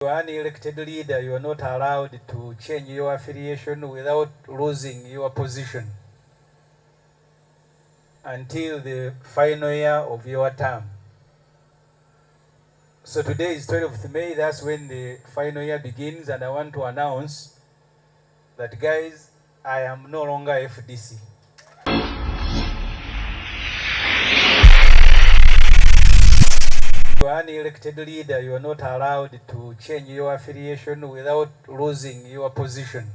You are an elected leader, you are not allowed to change your affiliation without losing your position until the final year of your term. So today is 12th May, that's when the final year begins, and I want to announce that, guys, I am no longer FDC. You are an elected leader, you are not allowed to change your affiliation without losing your position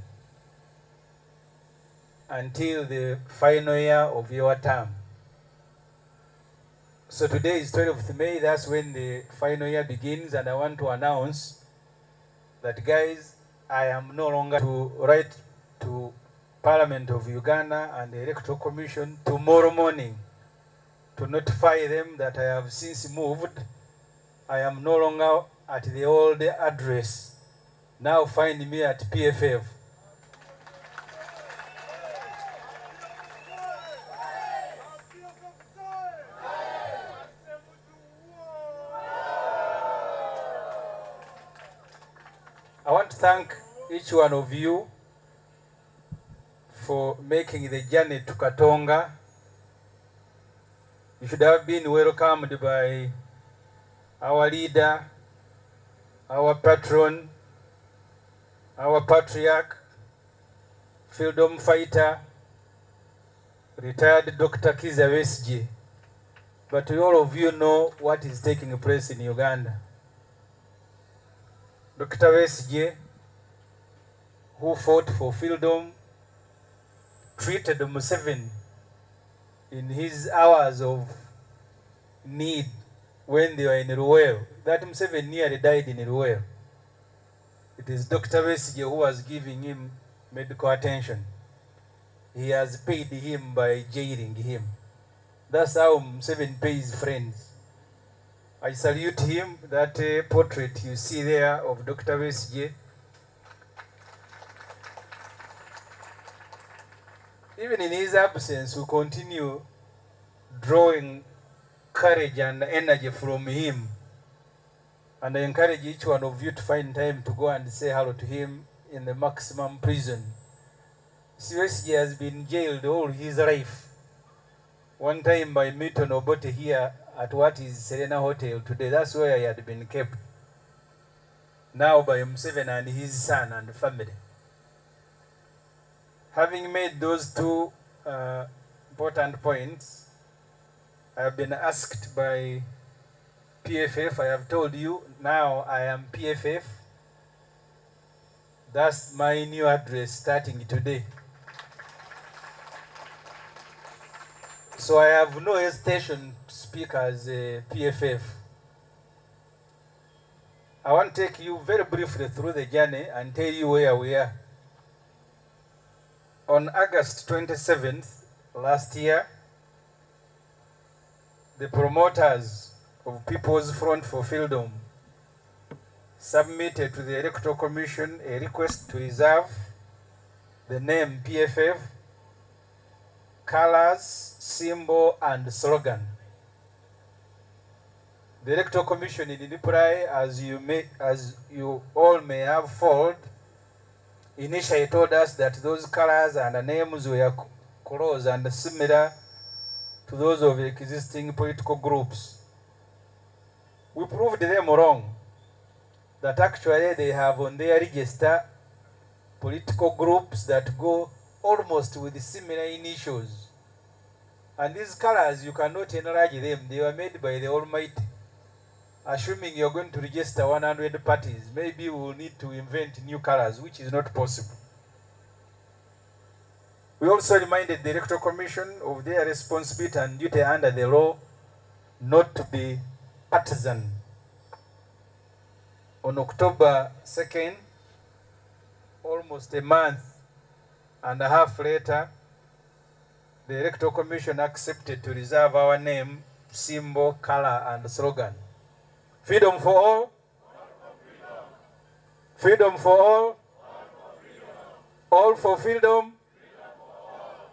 until the final year of your term. So today is 12th May, that's when the final year begins, and I want to announce that, guys, I am no longer to write to Parliament of Uganda and the Electoral Commission tomorrow morning to notify them that I have since moved. I am no longer at the old address. Now find me at PFF. I want to thank each one of you for making the journey to Katonga. You should have been welcomed by our leader, our patron, our patriarch, freedom fighter, retired Dr. Kiza Besigye. But all of you know what is taking place in Uganda. Dr. Besigye, who fought for freedom, treated Museveni in his hours of need when they were in Ruwero. That Museveni nearly died in Ruwero. It is Dr. Besigye who was giving him medical attention. He has paid him by jailing him. That's how Museveni pays friends. I salute him. That portrait you see there of Dr. Besigye. Even in his absence, we continue drawing courage and energy from him. And I encourage each one of you to find time to go and say hello to him in the maximum prison. Besigye has been jailed all his life. One time by Milton Obote here at what is Serena Hotel today. That's where he had been kept. Now by Museveni and his son and family. Having made those two important points, I have been asked by PFF. I have told you now I am PFF. That's my new address starting today. So I have no hesitation to speak as a PFF. I want to take you very briefly through the journey and tell you where we are. On August 27th last year, the promoters of People's Front for Freedom submitted to the Electoral Commission a request to reserve the name PFF, colors, symbol, and slogan. The Electoral Commission, in reply, as you all may have followed, initially told us that those colors and names were close and similar to those of existing political groups. We proved them wrong, that actually they have on their register political groups that go almost with similar initials. And these colors, you cannot enlarge them. They were made by the Almighty. Assuming you're going to register 100 parties, maybe we will need to invent new colors, which is not possible. We also reminded the Electoral Commission of their responsibility and duty under the law not to be partisan. On October 2nd, almost a month and a half later, the Electoral Commission accepted to reserve our name, symbol, color, and slogan. Freedom for all. Freedom for all. All for freedom.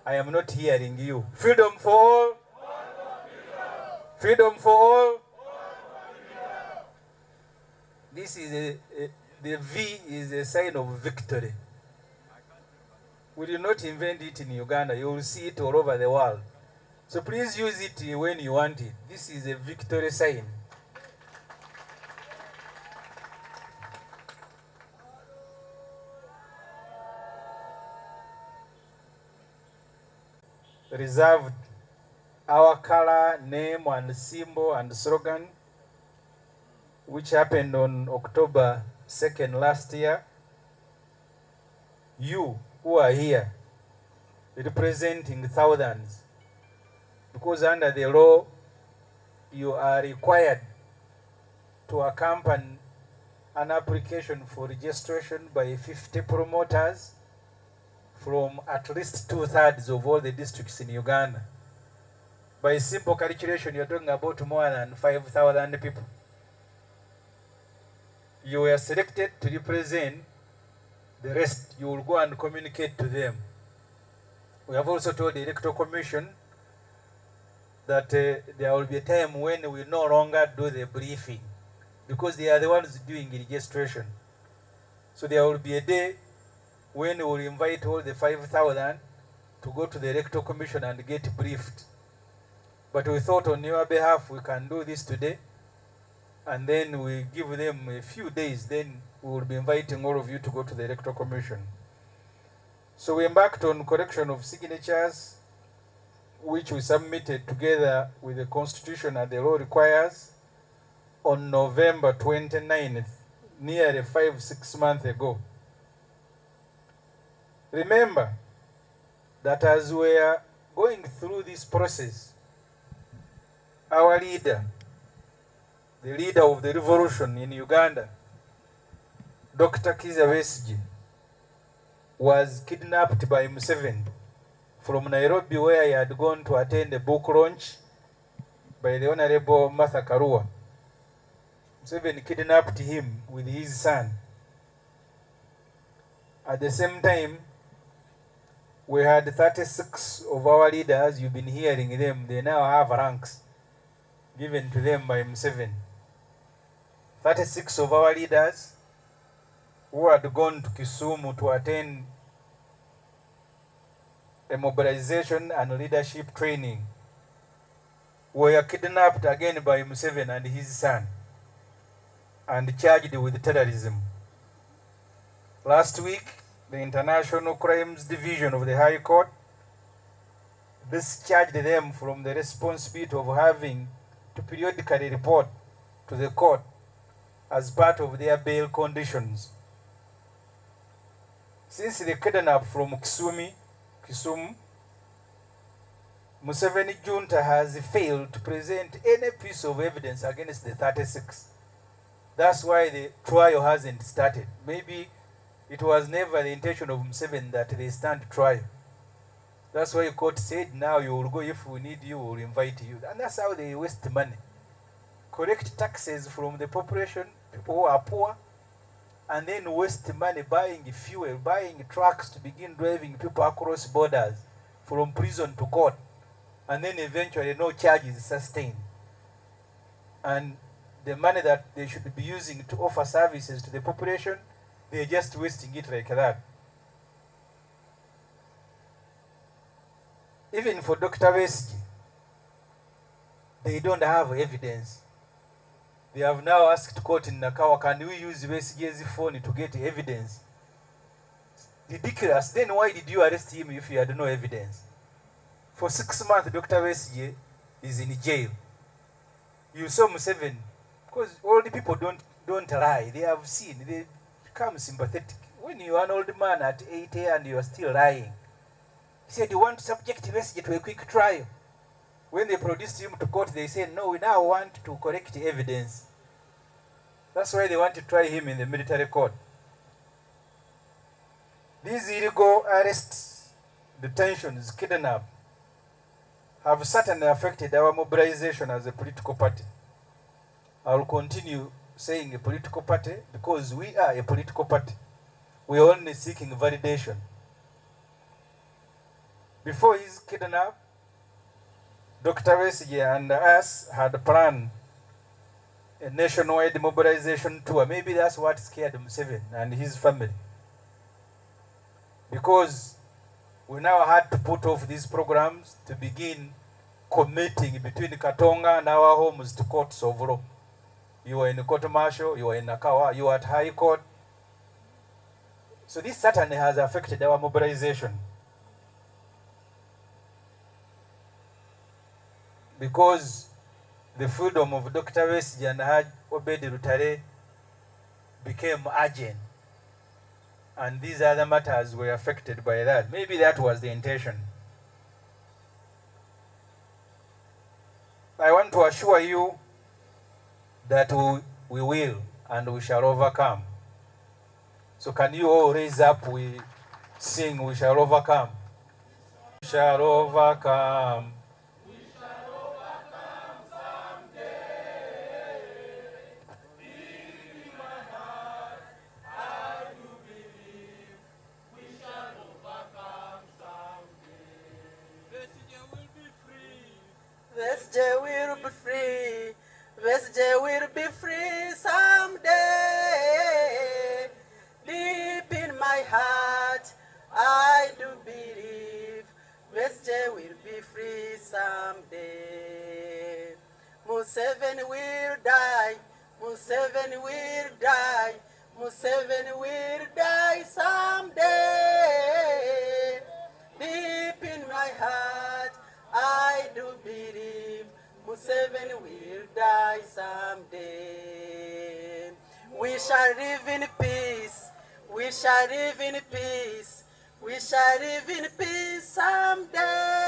I am not hearing you. Freedom for all. Freedom for all. This is The V is a sign of victory. We did not invent it in Uganda. You will see it all over the world. So please use it when you want it. This is a victory sign. Reserved our color, name, and symbol and slogan, which happened on October 2nd last year. You who are here, representing thousands, because under the law, you are required to accompany an application for registration by 50 promoters from at least 2/3 of all the districts in Uganda. By simple calculation, you're talking about more than 5,000 people. You were selected to represent the rest. You will go and communicate to them. We have also told the Electoral Commission that there will be a time when we no longer do the briefing, because they are the ones doing the registration. So there will be a day when we will invite all the 5,000 to go to the Electoral Commission and get briefed. But we thought on your behalf we can do this today, and then we give them a few days, then we will be inviting all of you to go to the Electoral Commission. So we embarked on collection of signatures, which we submitted together with the Constitution and the law requires on November 29th, nearly 5-6 months ago. Remember that as we are going through this process, our leader, the leader of the revolution in Uganda, Dr. Kizza Besigye, was kidnapped by Museveni from Nairobi, where he had gone to attend a book launch by the Honorable Martha Karua. Museveni kidnapped him with his son. At the same time, we had 36 of our leaders. You've been hearing them. They now have ranks given to them by Museveni. 36 of our leaders who had gone to Kisumu to attend a mobilization and leadership training were kidnapped again by Museveni and his son and charged with terrorism. Last week, the International Crimes Division of the High Court discharged them from the responsibility of having to periodically report to the court as part of their bail conditions. Since the kidnap from Kisumu, Museveni junta has failed to present any piece of evidence against the 36. That's why the trial hasn't started. Maybe it was never the intention of Museveni that they stand trial. That's why the court said, now you will go, if we need you, we will invite you. And that's how they waste money. Collect taxes from the population, people who are poor, and then waste money buying fuel, buying trucks to begin driving people across borders from prison to court. And then eventually no charge is sustained. And the money that they should be using to offer services to the population, they're just wasting it like that. Even for Dr. Besigye, they don't have evidence. They have now asked court in Nakawa, can we use Besigye's phone to get evidence? Ridiculous. Then why did you arrest him if you had no evidence? For 6 months, Dr. Besigye is in jail. You saw Museveni, because old people don't lie. They have seen, they become sympathetic. When you are an old man at 80 and you are still lying, he said, you want to subject Besigye to a quick trial. When they produced him to court, they said, no, we now want to collect evidence. That's why they want to try him in the military court. These illegal arrests, detentions, kidnapping, have certainly affected our mobilization as a political party. I will continue saying a political party because we are a political party. We are only seeking validation. Before his kidnap, Dr. Besigye and us had planned a nationwide mobilization tour. Maybe that's what scared Museveni and his family. Because we now had to put off these programs to begin committing between Katonga and our homes to courts of law. You were in the court martial, you were in Nakawa, you were at High Court. So this certainly has affected our mobilization. Because the freedom of Dr. Besigye and Haj Obedi Lutale became urgent. And these other matters were affected by that. Maybe that was the intention. I want to assure you that we will and we shall overcome. So can you all raise up, we sing, we shall overcome. We shall overcome. We shall overcome someday. Deep in my heart, I do believe we shall overcome someday. Besigye will be free. Besigye will be free. Besigye will be free someday. Deep in my heart, I do believe Besigye will be free someday. Museveni will die. Museveni will die. Museveni will die someday. Deep in my heart, I do believe Museveni will die someday. We shall live in peace. We shall live in peace. We shall live in peace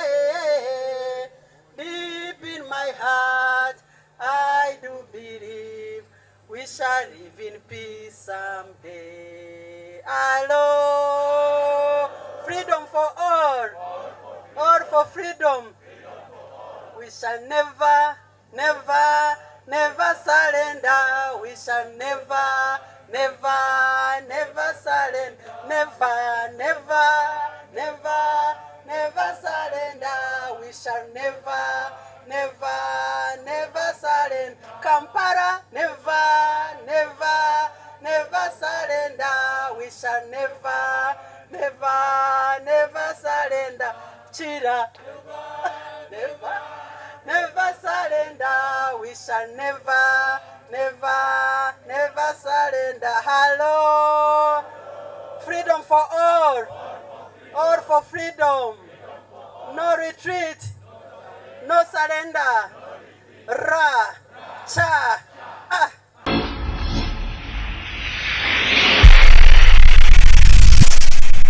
someday. Deep in my heart, I do believe we shall live in peace someday. Hello, freedom for all. All for freedom. We shall never, never, never surrender. We shall never, never, never surrender. Never, never, never, never surrender. We shall never, never, never surrender. Kampala, never, never, never surrender. We shall never, never, never surrender. Chira, never, never surrender. We shall never, never, never surrender. Hello, freedom for all for freedom. No retreat, no surrender. Ra, cha.